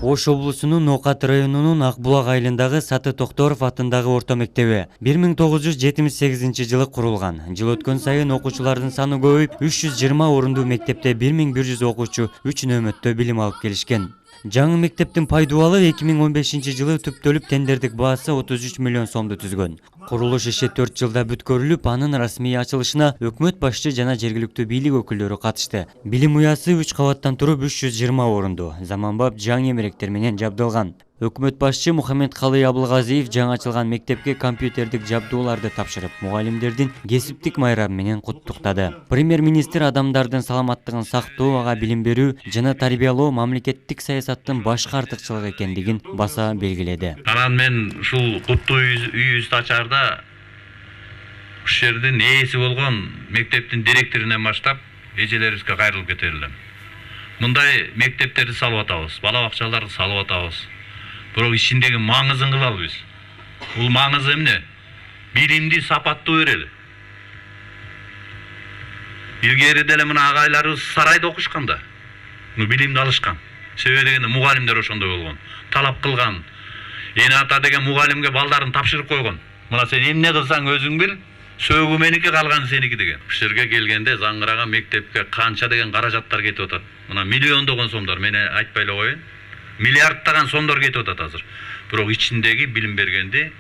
Ош облусунун Нокат районунун Акбулак айылындагы Саты Токторов атындагы орто мектеби 1978 жылы курулган. Жыл өткөн сайын окуучулардын саны көбөйүп, 320 орундуу мектепте 1100 окуучу 3 нөөмөттө билим алып келишкен. Жаңы мектептин пайдубалы 2015 жылы түптөлүп, тендердик баасы 33 миллион сомду түзгөн. Курулуш иши 4 жылда бүткөрүлүп, анын расмий ачылышына өкмөт башчы жана жергиликтүү бийлик өкүлдөрү катышты. Билим уясы 3 кабаттан туруп 320 орунду, заманбап жаңы эмеректер менен жабдылган. Өкмөт башчы Мухаммед Калый Абылгазиев жаңы ачылган мектепке компьютердик жабдууларды тапшырып, мугалимдердин кесиптик майрамы менен куттуктады. Премьер-министр адамдардын саламаттыгын сактоо, ага билим берүү жана тарбиялоо мамлекеттик саясаттын башкы артыкчылыгы экендигин баса белгиледи. Анан мен ушул куттуу үйүбүздү ачаарда ушул жердин ээси болгон мектептин директорунан баштап эжелерибизге кайрылып кете элем. Мындай мектептерди салып атабыз, бала бакчаларды салып атабыз. Бирок ичиндеги маңызын кылалы биз. Бул маңызы эмне? Билимди сапаттуу берели. Илгери деле мына агайларыбыз сарайда окушканда, билимди алышкан. Себеби дегенде мугалимдер ошондой болгон. Талап кылган. Эне ата деген мугалимге балдарын тапшырып койгон. Мына сен эмне кылсаң өзүң бил, сөөгү меники, калганы сеники деген. Ушул жерге келгенде заңгыраган мектепке канча деген каражаттар кетип атат. Мына миллиондогон сомдор, мен айтпай эле коеюн. Миллиардтаган сомдор кетип атат азыр. Бирок ичиндеги билим бергенди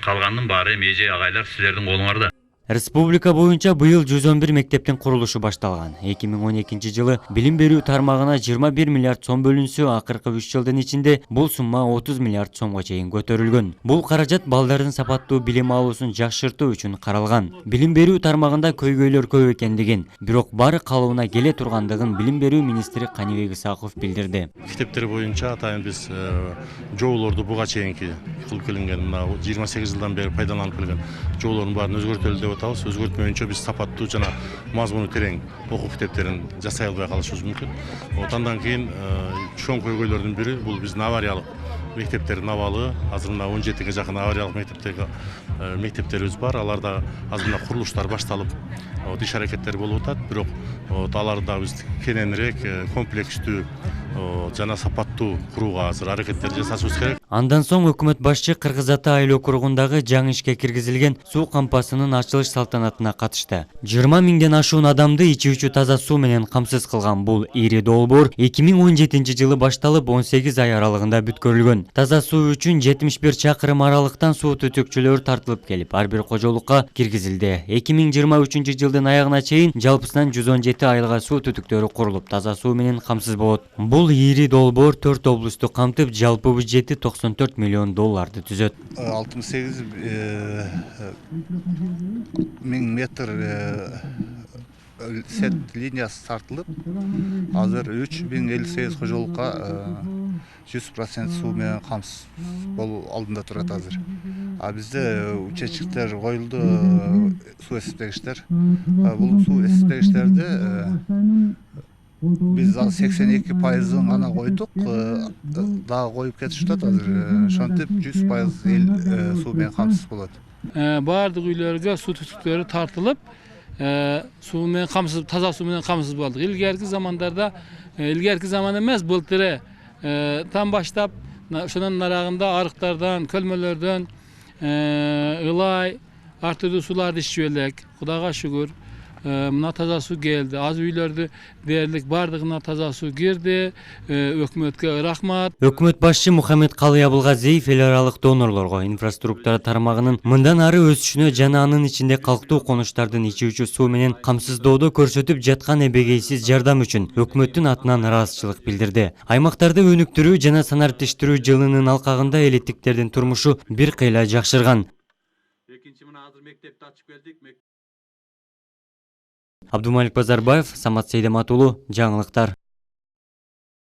калганын баары эже агайлар силердин колуңарда. Республика боюнча быйыл 111 мектептин курулушу башталган. 2012 жылы билим берүү тармагына 21 миллиард сом бөлүнсө, акыркы 3 жылдын ичинде бул сумма 30 миллиард сомго чейин көтөрүлгөн. Бул каражат балдардын сапаттуу билим алуусун жакшыртуу үчүн каралган. Билим берүү тармагында көйгөйлөр көп экендигин, бирок баары калыбына келе тургандыгын билим берүү министри Канибек Исаков билдирди. Мектептер боюнча атайын биз жоолорду буга чейинки кылып келинген, мына 28 жылдан бери пайдаланып келген жоолордун баарын өзгөртөлү деп атабыз. Өзгөртмөйүнчө биз сапаттуу жана мазмуну терең окуу китептерин жасай албай калышыбыз мүмкүн. Андан кийин чоң көйгөйлөрдүн бири бул биздин авариялык мектептердин абалы. Азыр мына 17ге жакын авариялык мектептерибиз бар. Аларда азыр мына курулуштар башталып, иш аракеттер болуп атат. Бирок аларда биз кененирээк, комплекстүү жана сапаттуу курууга азыр аракеттер жасашыбыз керек. Андан соң өкмөт башчы Кыргыз Ата айыл округундагы жаңы ишке киргизилген суу кампасынын ачылыш салтанатына катышты. 20 миңден ашуун адамды ичүүчү таза суу менен камсыз кылган бул ири долбоор 2017 жылы башталып 18 ай аралыгында бүткөрүлгөн. Таза суу үчүн 71 чакырым аралыктан суу түтүкчүлөр тартылып келип, ар бир кожолукка киргизилди. 2023 жылдын аягына чейин жалпысынан 117 айылга суу түтүктөрү курулуп, таза суу менен камсыз болот. Бул ири долбоор 4 облусту камтып, жалпы бюджети 94 миллион долларды түзөт. 68 миң метр сет линиясы тартылып, азыр 3058 кожолукка 100% суу менен камсыз болуу алдында турат азыр. Бизде учетчиктер коюлду, суу эсептегичтер. Бул суу эсептегичтерди биз 82%-ын гана койдук, дагы коюп кетишип атат азыр. Ошентип 100% эл суу менен камсыз болот. Бардык үйлөргө суу түтүктөрү тартылып, суу менен камсыз, таза суу менен камсыз болдук. Илгерки замандарда, илгерки заман эмес, былтыры там баштап, ошонун нарагында арыктардан, көлмөлөрдөн ылай, ар түрдүү сууларды ичип элек. Кудайга шүгүр. Мына таза суу келди. Аз үйлөрдү дээрлик бардыгына таза суу кирди. Өкмөткө рахмат. Өкмөт башчы Мухаммед Калый Абылгазиев эл аралык донорлорго инфраструктура тармагынын мындан ары өсүшүнө жана анын ичинде калктуу конуштардын ичүүчү суу менен камсыздоодо көрсөтүп жаткан эбегейсиз жардам үчүн өкмөттүн атынан ыраазычылык билдирди. Аймактарды өнүктүрүү жана санариптештирүү жылынын алкагында элиттиктердин турмушу бир кыйла жакшырган. Экинчи мына азыр мектепти ачып келдик. Абдумалик Базарбаев, Самат Сейдемат уулу, жаңылыктар.